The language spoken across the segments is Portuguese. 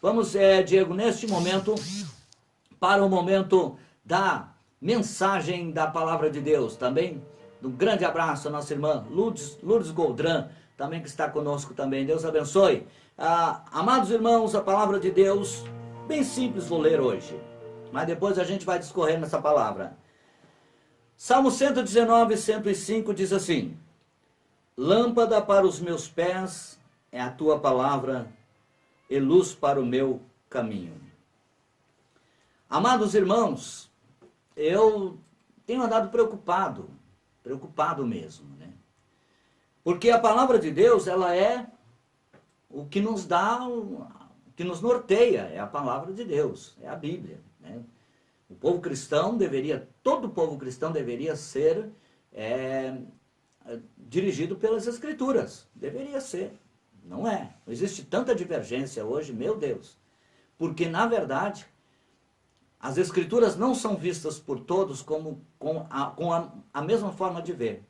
Vamos, Diego, neste momento, para o momento da mensagem da Palavra de Deus. Também um grande abraço à nossa irmã Lourdes Goldran, também que está conosco também. Deus abençoe. Amados irmãos, a Palavra de Deus, bem simples, vou ler hoje, mas depois a gente vai discorrer nessa palavra. Salmo 119, 105 diz assim: lâmpada para os meus pés é a tua palavra e luz para o meu caminho. Amados irmãos, eu tenho andado preocupado mesmo, né? Porque a palavra de Deus, ela é o que nos dá, o que nos norteia, é a palavra de Deus, é a Bíblia, né? O povo cristão todo povo cristão deveria ser dirigido pelas Escrituras, deveria ser, não é? Não existe tanta divergência hoje, meu Deus, porque na verdade as Escrituras não são vistas por todos com a mesma forma de ver.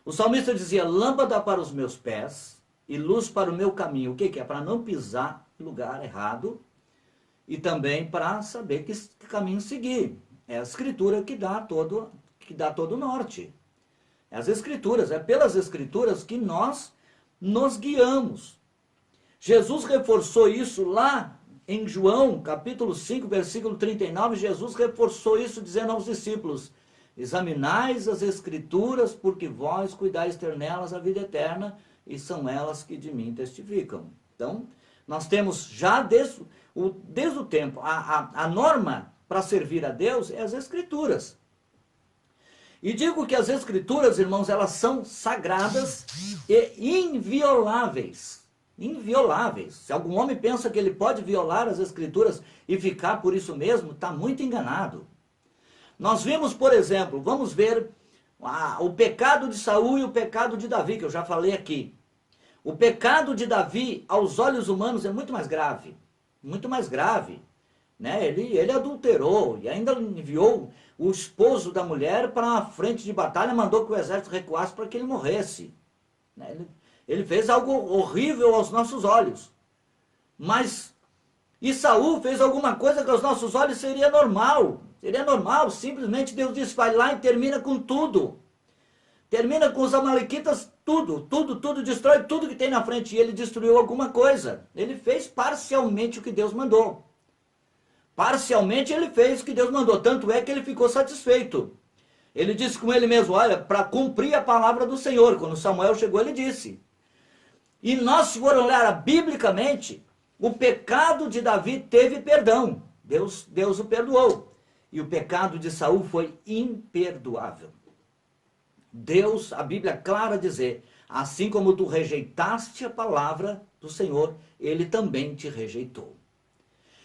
O salmista dizia: lâmpada para os meus pés e luz para o meu caminho. O que é? Para não pisar em lugar errado e também para saber que caminho seguir. É a Escritura que dá todo o norte. É as Escrituras, é pelas Escrituras que nós nos guiamos. Jesus reforçou isso lá em João, capítulo 5, versículo 39, Jesus reforçou isso dizendo aos discípulos: examinais as Escrituras, porque vós cuidais ter nelas a vida eterna, e são elas que de mim testificam. Então, nós temos já desde o tempo, a norma para servir a Deus é as Escrituras. E digo que as Escrituras, irmãos, elas são sagradas e invioláveis. Invioláveis. Se algum homem pensa que ele pode violar as Escrituras e ficar por isso mesmo, está muito enganado. Nós vimos, por exemplo, vamos ver o pecado de Saul e o pecado de Davi, que eu já falei aqui. O pecado de Davi, aos olhos humanos, é muito mais grave. Muito mais grave. Né? Ele adulterou e ainda enviou o esposo da mulher para a frente de batalha, mandou que o exército recuasse para que ele morresse. Né? Ele fez algo horrível aos nossos olhos. E Saul fez alguma coisa que aos nossos olhos seria normal. Seria normal, simplesmente Deus disse: vai lá e termina com tudo. Termina com os amalequitas, tudo, destrói tudo que tem na frente. E ele destruiu alguma coisa. Ele fez parcialmente o que Deus mandou. Parcialmente ele fez o que Deus mandou. Tanto é que ele ficou satisfeito. Ele disse com ele mesmo: olha, para cumprir a palavra do Senhor. Quando Samuel chegou, ele disse. E nós, se for olhar biblicamente, o pecado de Davi teve perdão. Deus o perdoou. E o pecado de Saul foi imperdoável. Deus, a Bíblia é clara a dizer: assim como tu rejeitaste a palavra do Senhor, ele também te rejeitou.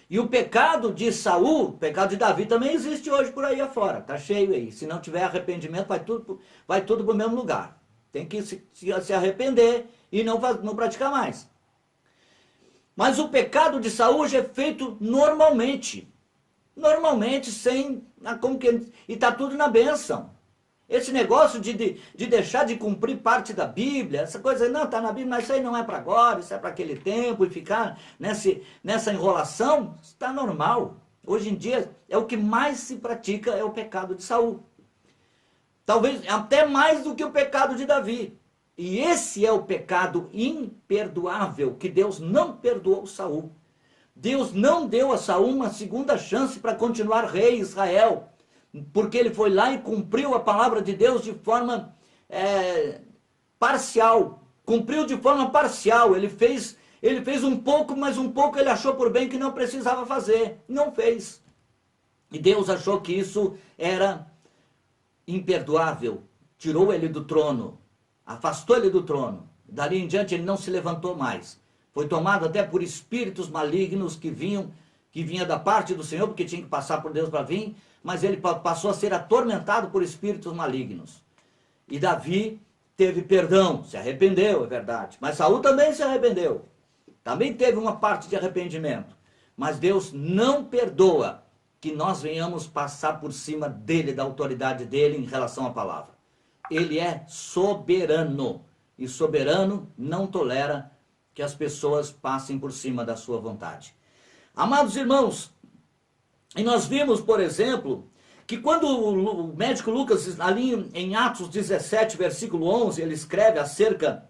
E o pecado de Saul, o pecado de Davi também existe hoje por aí afora, está cheio aí. Se não tiver arrependimento, vai tudo para o mesmo lugar. Tem que se arrepender e não praticar mais. Mas o pecado de Saul já é feito normalmente. Normalmente, e está tudo na bênção. Esse negócio de deixar de cumprir parte da Bíblia, essa coisa, não, está na Bíblia, mas isso aí não é para agora, isso é para aquele tempo, e ficar nessa enrolação, está normal. Hoje em dia, é o que mais se pratica, é o pecado de Saul. Talvez até mais do que o pecado de Davi. E esse é o pecado imperdoável, que Deus não perdoou Saul. Deus não deu a Saul uma segunda chance para continuar rei Israel, porque ele foi lá e cumpriu a palavra de Deus de forma parcial. Cumpriu de forma parcial. Ele fez um pouco, mas um pouco ele achou por bem que não precisava fazer. Não fez. E Deus achou que isso era imperdoável. Tirou ele do trono. Afastou ele do trono. Dali em diante ele não se levantou mais. Foi tomado até por espíritos malignos que vinha da parte do Senhor, porque tinha que passar por Deus para vir, mas ele passou a ser atormentado por espíritos malignos. E Davi teve perdão, se arrependeu, é verdade. Mas Saul também se arrependeu. Também teve uma parte de arrependimento. Mas Deus não perdoa que nós venhamos passar por cima dele, da autoridade dele em relação à palavra. Ele é soberano. E soberano não tolera que as pessoas passem por cima da sua vontade. Amados irmãos, e nós vimos, por exemplo, que quando o médico Lucas, ali em Atos 17, versículo 11, ele escreve acerca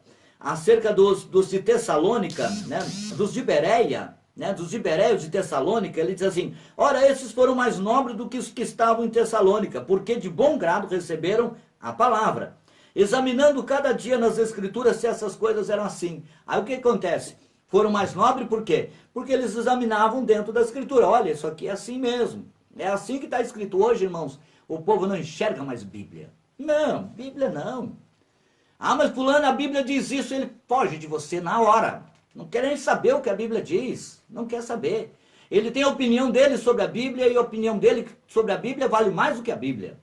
dos de Tessalônica, né, dos de Bereia, né, dos de Bereia de Tessalônica, ele diz assim: ora, esses foram mais nobres do que os que estavam em Tessalônica, porque de bom grado receberam a palavra, examinando cada dia nas escrituras se essas coisas eram assim. Aí o que acontece? Foram mais nobres por quê? Porque eles examinavam dentro da escritura. Olha, isso aqui é assim mesmo. É assim que está escrito. Hoje, irmãos, o povo não enxerga mais Bíblia. Não, Bíblia não. Ah, mas fulano, a Bíblia diz isso, ele foge de você na hora. Não quer nem saber o que a Bíblia diz. Não quer saber. Ele tem a opinião dele sobre a Bíblia e a opinião dele sobre a Bíblia vale mais do que a Bíblia.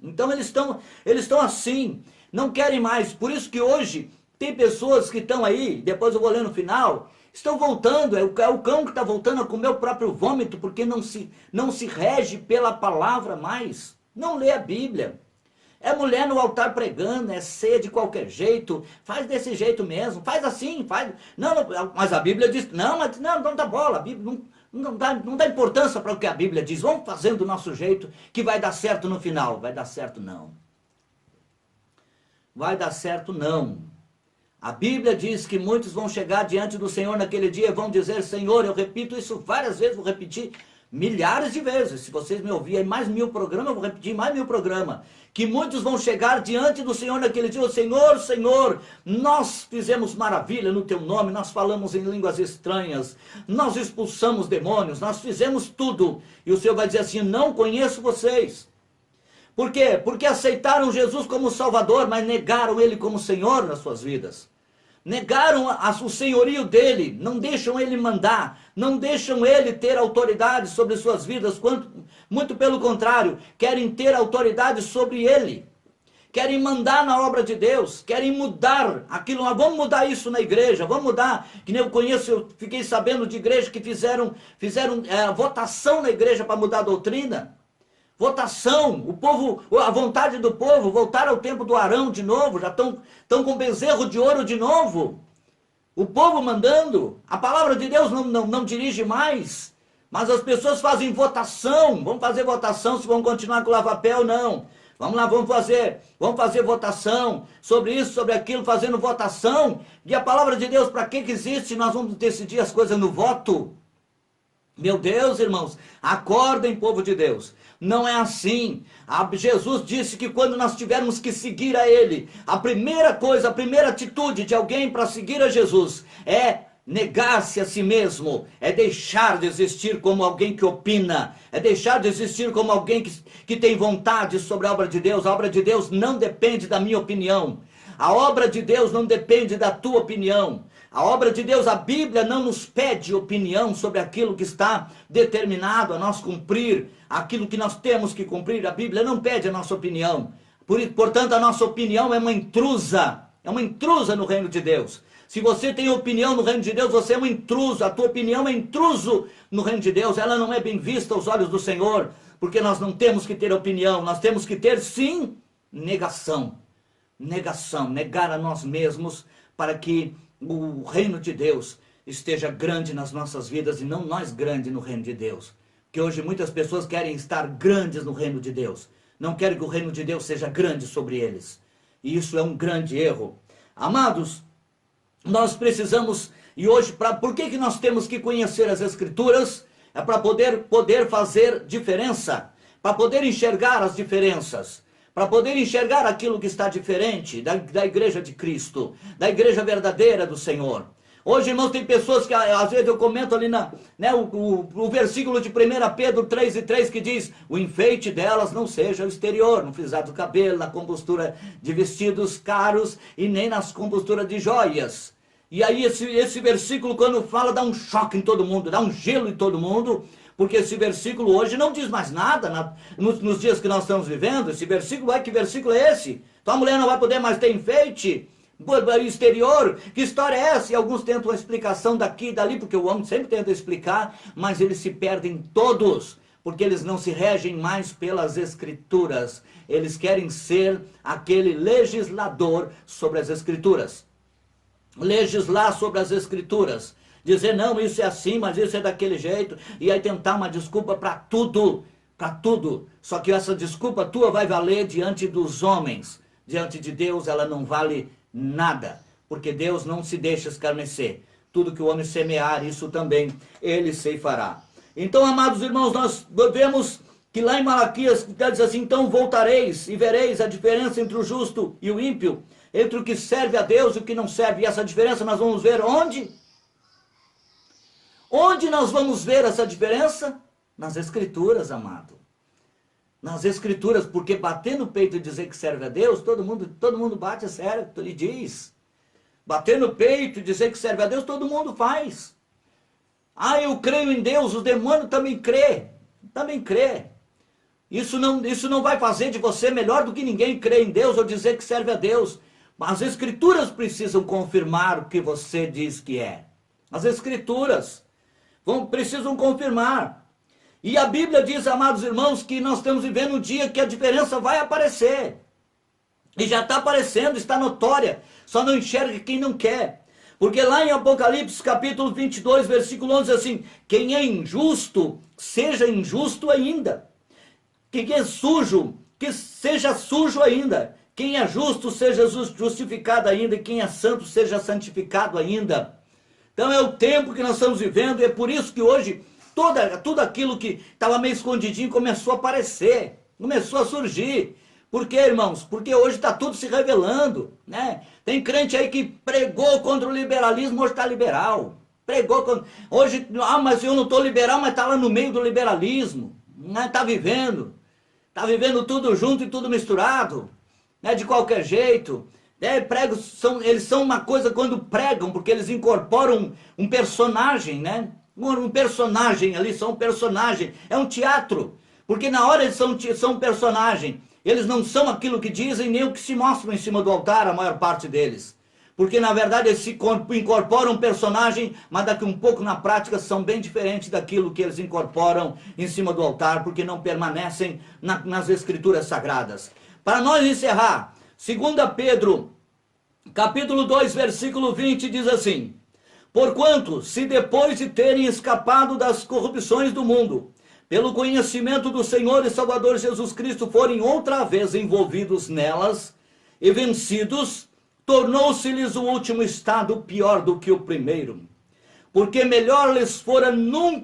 Então eles estão assim, não querem mais. Por isso que hoje tem pessoas que estão aí, depois eu vou ler no final, estão voltando, é o cão que está voltando a comer o próprio vômito, porque não se rege pela palavra mais. Não lê a Bíblia. É mulher no altar pregando, é ceia de qualquer jeito, faz desse jeito mesmo, faz assim, faz... Não, mas a Bíblia diz, não dá bola, a Bíblia não dá importância para o que a Bíblia diz, vamos fazendo do nosso jeito que vai dar certo no final. Vai dar certo não. Vai dar certo não. A Bíblia diz que muitos vão chegar diante do Senhor naquele dia e vão dizer: Senhor, eu repito isso várias vezes, vou repetir milhares de vezes. Se vocês me ouvirem mais 1000 programas, eu vou repetir mais 1000 programas. Que muitos vão chegar diante do Senhor naquele dia: Senhor, Senhor, nós fizemos maravilha no teu nome, nós falamos em línguas estranhas, nós expulsamos demônios, nós fizemos tudo. E o Senhor vai dizer assim: não conheço vocês. Por quê? Porque aceitaram Jesus como Salvador, mas negaram Ele como Senhor nas suas vidas. Negaram o senhorio dele, não deixam Ele mandar, não deixam Ele ter autoridade sobre suas vidas, muito pelo contrário, querem ter autoridade sobre Ele. Querem mandar na obra de Deus, querem mudar aquilo. Vamos mudar isso na igreja, vamos mudar. Que nem eu fiquei sabendo de igreja que fizeram votação na igreja para mudar a doutrina. Votação, o povo, a vontade do povo, voltar ao tempo do Arão de novo, já estão com bezerro de ouro de novo. O povo mandando, a palavra de Deus não dirige mais, mas as pessoas fazem votação. Vamos fazer votação se vão continuar com o lava-pé ou não. Vamos lá, vamos fazer votação sobre isso, sobre aquilo, fazendo votação. E a palavra de Deus, para que existe? Nós vamos decidir as coisas no voto. Meu Deus, irmãos, acordem, povo de Deus. Não é assim. Jesus disse que quando nós tivermos que seguir a Ele, a primeira coisa, a primeira atitude de alguém para seguir a Jesus é negar-se a si mesmo, é deixar de existir como alguém que opina, é deixar de existir como alguém que tem vontade sobre a obra de Deus. A obra de Deus não depende da minha opinião. A obra de Deus não depende da tua opinião. A obra de Deus, a Bíblia, não nos pede opinião sobre aquilo que está determinado a nós cumprir, aquilo que nós temos que cumprir. A Bíblia não pede a nossa opinião. Portanto, a nossa opinião é uma intrusa no reino de Deus. Se você tem opinião no reino de Deus, você é um intruso. A tua opinião é intruso no reino de Deus. Ela não é bem vista aos olhos do Senhor, porque nós não temos que ter opinião. Nós temos que ter, sim, negação. Negar a nós mesmos para que o reino de Deus esteja grande nas nossas vidas e não nós grande no reino de Deus. Porque hoje muitas pessoas querem estar grandes no reino de Deus. Não querem que o reino de Deus seja grande sobre eles. E isso é um grande erro. Amados, nós precisamos, e hoje, por que nós temos que conhecer as Escrituras? É para poder fazer diferença, para poder enxergar as diferenças, para poder enxergar aquilo que está diferente da igreja de Cristo, da igreja verdadeira do Senhor. Hoje, irmãos, tem pessoas que, às vezes eu comento ali o versículo de 1 Pedro 3:3 que diz: o enfeite delas não seja o exterior, no frisar do cabelo, na compostura de vestidos caros e nem nas composturas de joias. E aí esse versículo, quando fala, dá um choque em todo mundo, dá um gelo em todo mundo, porque esse versículo hoje não diz mais nada nos dias que nós estamos vivendo. Esse versículo que versículo é esse? Então a mulher não vai poder mais ter enfeite exterior? Que história é essa? E alguns tentam a explicação daqui e dali, porque o homem sempre tenta explicar, mas eles se perdem todos, porque eles não se regem mais pelas Escrituras. Eles querem ser aquele legislador sobre as Escrituras. Legislar sobre as Escrituras. dizer não, isso é assim, mas isso é daquele jeito, e aí tentar uma desculpa para tudo, para tudo. Só que essa desculpa tua vai valer diante dos homens, diante de Deus ela não vale nada, porque Deus não se deixa escarnecer. Tudo que o homem semear, isso também ele ceifará. Então, amados irmãos, nós vemos que lá em Malaquias diz assim, então voltareis e vereis a diferença entre o justo e o ímpio, entre o que serve a Deus e o que não serve. E essa diferença nós vamos ver onde? Onde nós vamos ver essa diferença? Nas Escrituras, amado. Nas Escrituras, porque bater no peito e dizer que serve a Deus, todo mundo bate a sério, tu lhe diz. Bater no peito e dizer que serve a Deus, todo mundo faz. Ah, eu creio em Deus, os demônios também crê. Também crê. Isso não vai fazer de você melhor do que ninguém crer em Deus ou dizer que serve a Deus. Mas as Escrituras precisam confirmar o que você diz que é. As Escrituras precisam confirmar. E a Bíblia diz, amados irmãos, que nós estamos vivendo um dia que a diferença vai aparecer. E já está aparecendo, está notória. Só não enxerga quem não quer. Porque lá em Apocalipse, capítulo 22, versículo 11, diz assim, quem é injusto, seja injusto ainda. Quem é sujo, que seja sujo ainda. Quem é justo, seja justificado ainda. E quem é santo, seja santificado ainda. Então é o tempo que nós estamos vivendo. E é por isso que hoje, tudo aquilo que estava meio escondidinho começou a aparecer. Começou a surgir. Por quê, irmãos? Porque hoje está tudo se revelando, né? Tem crente aí que pregou contra o liberalismo, hoje está liberal. Pregou contra... Hoje, mas eu não estou liberal, mas está lá no meio do liberalismo. Está vivendo. Está vivendo tudo junto e tudo misturado. Né? De qualquer jeito. Eles são uma coisa quando pregam, porque eles incorporam um personagem, né? Um personagem ali, são um personagem. É um teatro. Porque na hora eles são um personagem. Eles não são aquilo que dizem, nem o que se mostram em cima do altar, a maior parte deles. Porque, na verdade, eles se incorporam um personagem, mas daqui um pouco, na prática, são bem diferentes daquilo que eles incorporam em cima do altar, porque não permanecem nas Escrituras Sagradas. Para nós encerrar, 2 Pedro, capítulo 2, versículo 20, diz assim, porquanto, se depois de terem escapado das corrupções do mundo, pelo conhecimento do Senhor e Salvador Jesus Cristo, forem outra vez envolvidos nelas e vencidos, tornou-se-lhes o último estado pior do que o primeiro. Porque melhor lhes fora não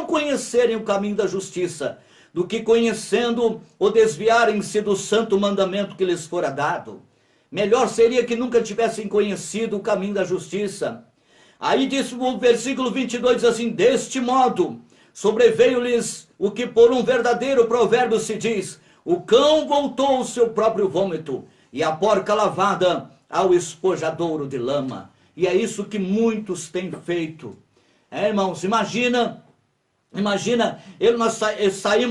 conhecerem o caminho da justiça, do que conhecendo ou desviarem-se do santo mandamento que lhes fora dado. Melhor seria que nunca tivessem conhecido o caminho da justiça. Aí diz o versículo 22, diz assim, deste modo, sobreveio-lhes o que por um verdadeiro provérbio se diz, o cão voltou ao seu próprio vômito, e a porca lavada ao espojadouro de lama. E é isso que têm feito. Irmãos, imagina,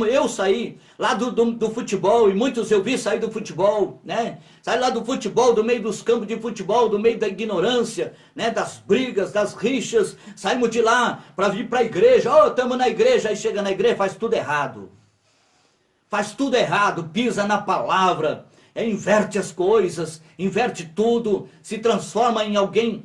eu saí lá do futebol, e muitos eu vi sair do futebol, né? Saí lá do futebol, do meio dos campos de futebol, do meio da ignorância, né? Das brigas, das rixas, saímos de lá para vir para a igreja, estamos na igreja, aí chega na igreja, faz tudo errado, pisa na palavra, inverte as coisas, inverte tudo, se transforma em alguém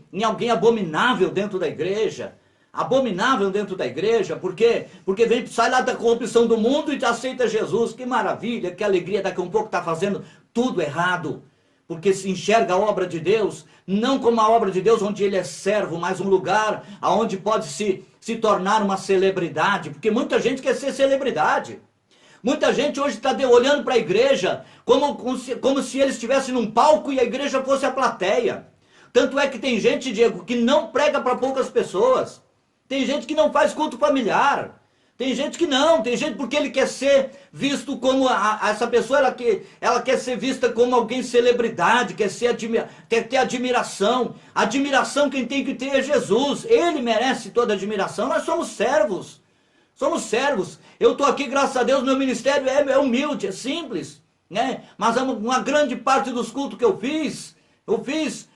abominável dentro da igreja. Abominável dentro da igreja, por quê? Porque sai lá da corrupção do mundo e aceita Jesus, que maravilha, que alegria, daqui a um pouco está fazendo tudo errado, porque se enxerga a obra de Deus, não como a obra de Deus onde ele é servo, mas um lugar onde pode se tornar uma celebridade, porque muita gente quer ser celebridade. Muita gente hoje está olhando para a igreja como se eles estivessem num palco e a igreja fosse a plateia. Tanto é que tem gente, Diego, que não prega para poucas pessoas. Tem gente que não faz culto familiar. Tem gente que não. Tem gente porque ele quer ser visto como... essa pessoa, ela quer ser vista como alguém celebridade, quer ter admiração. Admiração quem tem que ter é Jesus. Ele merece toda admiração. Nós somos servos. Somos servos. Eu estou aqui, graças a Deus, meu ministério é humilde, é simples, né? Mas uma grande parte dos cultos que eu fiz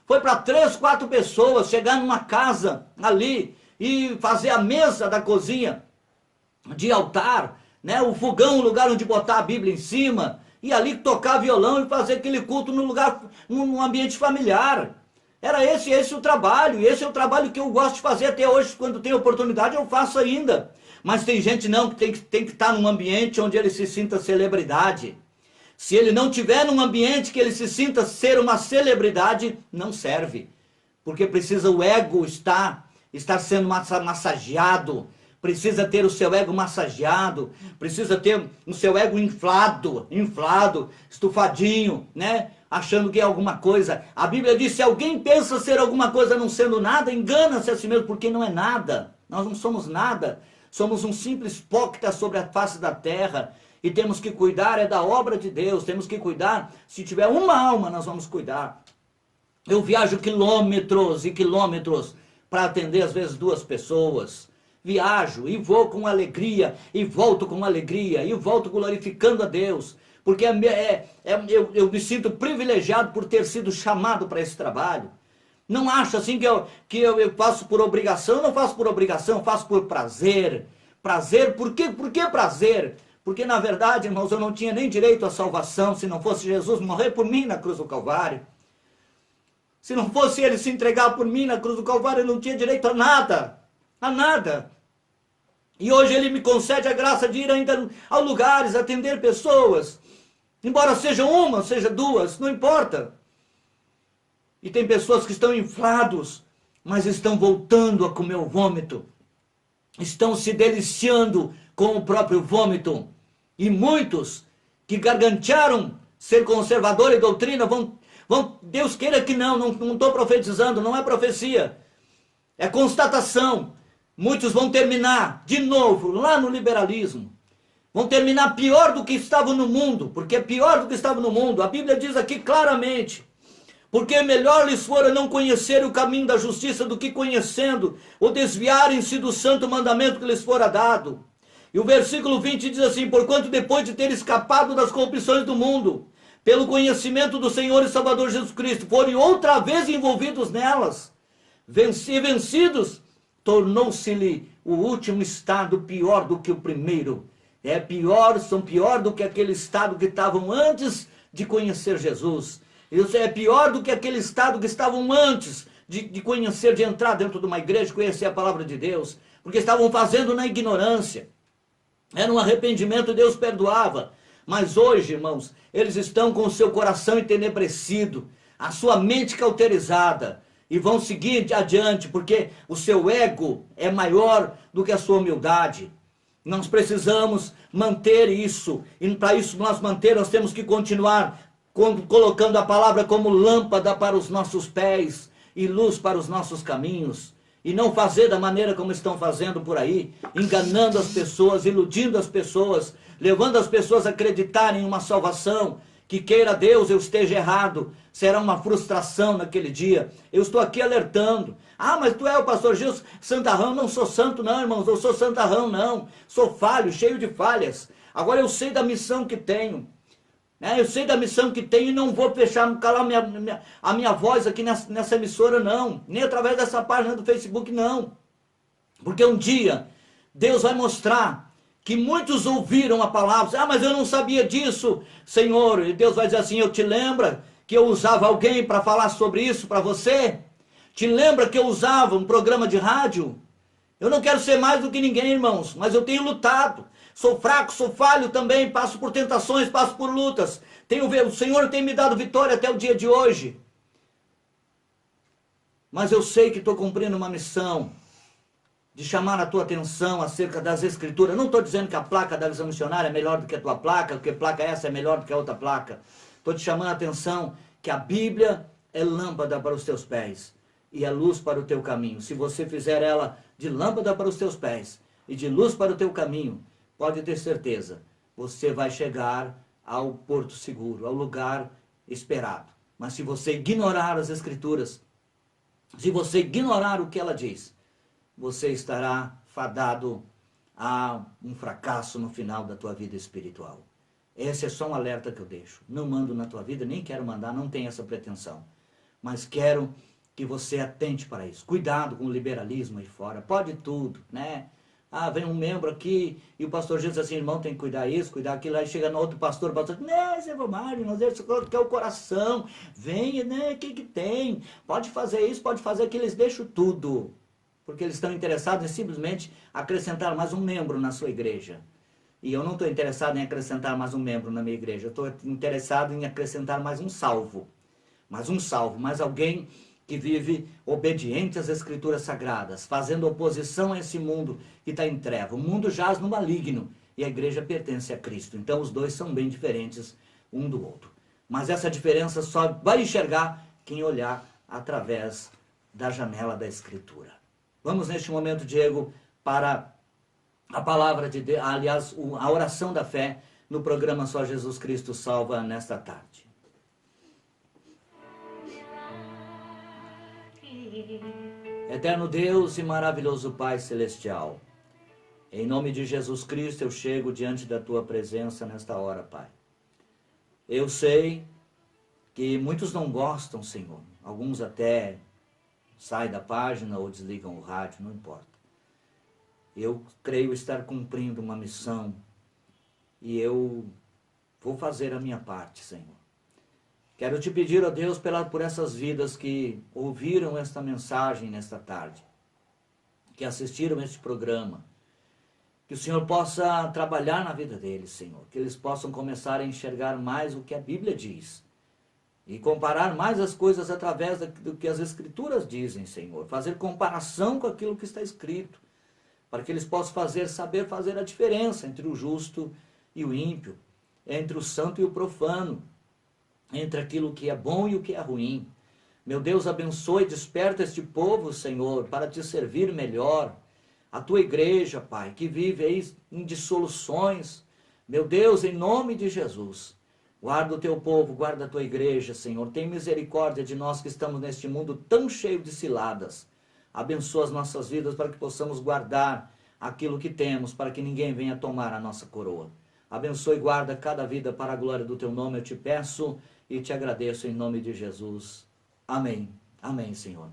foi para 3, 4 pessoas chegar numa casa ali e fazer a mesa da cozinha de altar, né? O fogão, o lugar onde botar a Bíblia em cima, e ali tocar violão e fazer aquele culto num ambiente familiar. Era esse o trabalho, e esse é o trabalho que eu gosto de fazer até hoje, quando tenho oportunidade eu faço ainda. Mas tem gente não, que tem que estar num ambiente onde ele se sinta celebridade. Se ele não tiver num ambiente que ele se sinta ser uma celebridade, não serve. Porque precisa o ego estar sendo massageado, precisa ter o seu ego massageado, precisa ter o seu ego inflado, estufadinho, né? Achando que é alguma coisa. A Bíblia diz, se alguém pensa ser alguma coisa não sendo nada, engana-se a si mesmo, porque não é nada. Nós não somos nada. Somos um simples pó que está sobre a face da terra. E temos que cuidar é da obra de Deus. Temos que cuidar, se tiver uma alma, nós vamos cuidar. Eu viajo quilômetros e quilômetros para atender às vezes 2 pessoas. Viajo e vou com alegria, e volto com alegria, e volto glorificando a Deus. Porque eu me sinto privilegiado por ter sido chamado para esse trabalho. Não acho assim que eu faço por obrigação. Eu não faço por obrigação, eu faço por prazer. Prazer, por que prazer? Porque na verdade, irmãos, eu não tinha nem direito à salvação se não fosse Jesus morrer por mim na cruz do Calvário. Se não fosse ele se entregar por mim na cruz do Calvário, eu não tinha direito a nada. A nada. E hoje ele me concede a graça de ir ainda a lugares, atender pessoas. Embora seja uma, seja 2, não importa. E tem pessoas que estão inflados, mas estão voltando a comer o vômito. Estão se deliciando com o próprio vômito. E muitos que gargantearam ser conservador e doutrina vão, Deus queira que não estou profetizando, não é profecia. É constatação. Muitos vão terminar de novo lá no liberalismo. Vão terminar pior do que estavam no mundo, porque é pior do que estavam no mundo. A Bíblia diz aqui claramente, porque melhor lhes fora não conhecer o caminho da justiça do que conhecendo, ou desviarem-se do santo mandamento que lhes fora dado. E o versículo 20 diz assim, porquanto depois de ter escapado das corrupções do mundo, pelo conhecimento do Senhor e Salvador Jesus Cristo, forem outra vez envolvidos nelas, vencidos, tornou-se-lhe o último estado pior do que o primeiro. São pior do que aquele estado que estavam antes de conhecer Jesus. Isso é pior do que aquele estado que estavam antes de conhecer, de entrar dentro de uma igreja, conhecer a palavra de Deus. Porque estavam fazendo na ignorância. Era um arrependimento, Deus perdoava. Mas hoje, irmãos, eles estão com o seu coração entenebrecido, a sua mente cauterizada, e vão seguir adiante, porque o seu ego é maior do que a sua humildade. Nós precisamos manter isso, e para isso nós temos que continuar colocando a palavra como lâmpada para os nossos pés e luz para os nossos caminhos. E não fazer da maneira como estão fazendo por aí, enganando as pessoas, iludindo as pessoas, levando as pessoas a acreditarem em uma salvação, que queira Deus eu esteja errado, será uma frustração naquele dia. Eu estou aqui alertando. Ah, mas tu é o pastor Gilson santarrão? Não sou santo não, irmãos, eu sou santarrão não, sou falho, cheio de falhas. Agora eu sei da missão que tenho. Eu sei da missão que tenho e não vou calar a minha voz aqui nessa emissora não, nem através dessa página do Facebook não. Porque um dia Deus vai mostrar que muitos ouviram a palavra, ah, mas eu não sabia disso, Senhor. E Deus vai dizer assim, eu te lembro que eu usava alguém para falar sobre isso para você? Te lembra que eu usava um programa de rádio? Eu não quero ser mais do que ninguém, irmãos, mas eu tenho lutado. Sou fraco, sou falho também, passo por tentações, passo por lutas. O Senhor tem me dado vitória até o dia de hoje. Mas eu sei que estou cumprindo uma missão de chamar a tua atenção acerca das Escrituras. Não estou dizendo que a placa da visão missionária é melhor do que a tua placa, que placa essa é melhor do que a outra placa. Estou te chamando a atenção que a Bíblia é lâmpada para os teus pés e é luz para o teu caminho. Se você fizer ela de lâmpada para os teus pés e de luz para o teu caminho, pode ter certeza, você vai chegar ao porto seguro, ao lugar esperado. Mas se você ignorar as Escrituras, se você ignorar o que ela diz, você estará fadado a um fracasso no final da tua vida espiritual. Esse é só um alerta que eu deixo. Não mando na tua vida, nem quero mandar, não tenho essa pretensão. Mas quero que você atente para isso. Cuidado com o liberalismo aí fora. Pode tudo, né? Ah, vem um membro aqui e o pastor diz assim, irmão, tem que cuidar isso, cuidar aquilo. Aí chega no outro pastor, o pastor diz, não, Zé Romário, nós que é o coração. Venha, né, o que tem? Pode fazer isso, pode fazer aquilo, eles deixam tudo. Porque eles estão interessados em simplesmente acrescentar mais um membro na sua igreja. E eu não estou interessado em acrescentar mais um membro na minha igreja. Eu estou interessado em acrescentar mais um salvo. Mais alguém que vive obediente às Escrituras Sagradas, fazendo oposição a esse mundo que está em treva. O mundo jaz no maligno e a igreja pertence a Cristo. Então os dois são bem diferentes um do outro. Mas essa diferença só vai enxergar quem olhar através da janela da Escritura. Vamos neste momento, Diego, para a palavra de Deus, aliás, a oração da fé no programa Só Jesus Cristo Salva nesta tarde. Eterno Deus e maravilhoso Pai Celestial, em nome de Jesus Cristo eu chego diante da Tua presença nesta hora, Pai. Eu sei que muitos não gostam, Senhor, alguns até saem da página ou desligam o rádio, não importa. Eu creio estar cumprindo uma missão e eu vou fazer a minha parte, Senhor. Quero te pedir, ó Deus, por essas vidas que ouviram esta mensagem nesta tarde, que assistiram este programa, que o Senhor possa trabalhar na vida deles, Senhor, que eles possam começar a enxergar mais o que a Bíblia diz e comparar mais as coisas através do que as Escrituras dizem, Senhor, fazer comparação com aquilo que está escrito, para que eles possam saber fazer a diferença entre o justo e o ímpio, entre o santo e o profano, entre aquilo que é bom e o que é ruim. Meu Deus, abençoe e desperta este povo, Senhor, para te servir melhor. A tua igreja, Pai, que vive aí em dissoluções. Meu Deus, em nome de Jesus, guarda o teu povo, guarda a tua igreja, Senhor. Tem misericórdia de nós que estamos neste mundo tão cheio de ciladas. Abençoa as nossas vidas para que possamos guardar aquilo que temos, para que ninguém venha tomar a nossa coroa. Abençoe e guarda cada vida para a glória do teu nome, eu te peço e te agradeço em nome de Jesus. Amém. Amém, Senhor.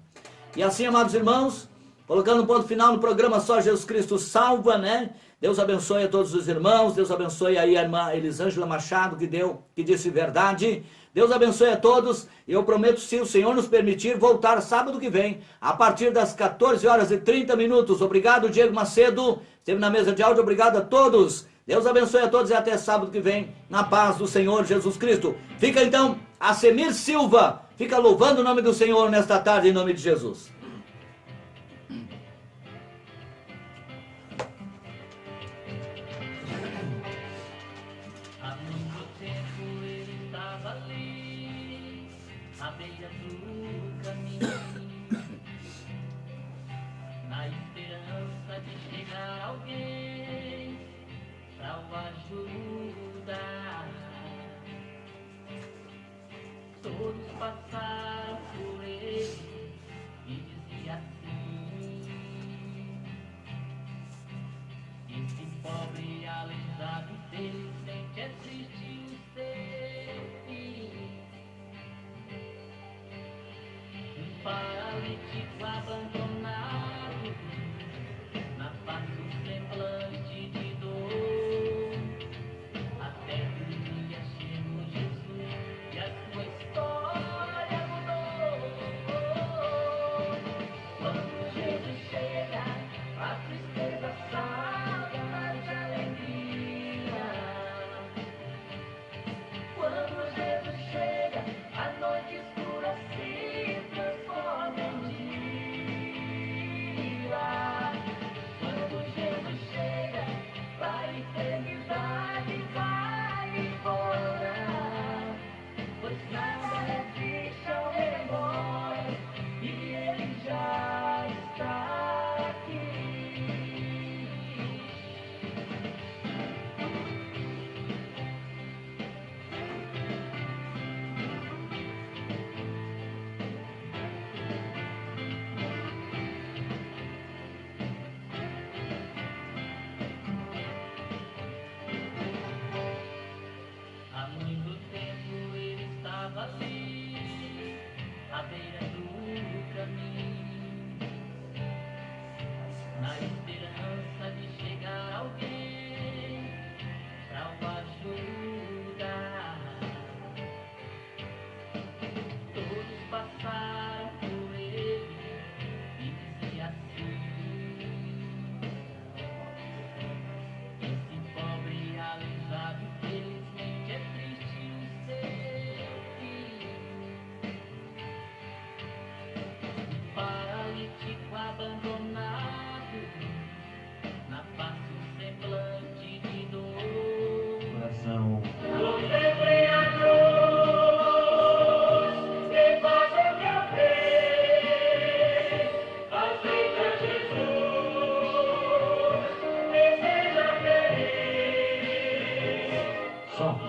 E assim, amados irmãos, colocando um ponto final no programa Só Jesus Cristo Salva, né? Deus abençoe a todos os irmãos, Deus abençoe aí a irmã Elisângela Machado, que disse verdade. Deus abençoe a todos. Eu prometo, se o Senhor nos permitir, voltar sábado que vem, a partir das 14 horas e 30 minutos. Obrigado, Diego Macedo. Esteve na mesa de áudio. Obrigado a todos. Deus abençoe a todos e até sábado que vem, na paz do Senhor Jesus Cristo. Fica então a Semir Silva. Fica louvando o nome do Senhor nesta tarde, em nome de Jesus. Todos passaram por ele e dizia assim: esse pobre aleijado infelizmente é triste o ser. Um paralítico abandonado na face do semblante de dor, até que um dia chegou Jesus e a sua história mudou. Quando Jesus chega, a tristeza sai, traz alegria.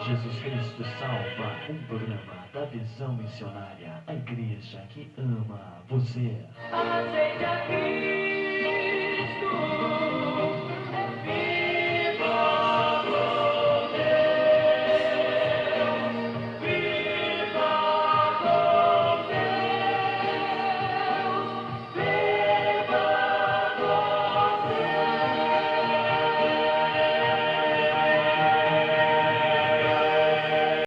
Jesus Cristo Salva, um programa da Visão Missionária, a igreja que ama você. Aceite a Cristo.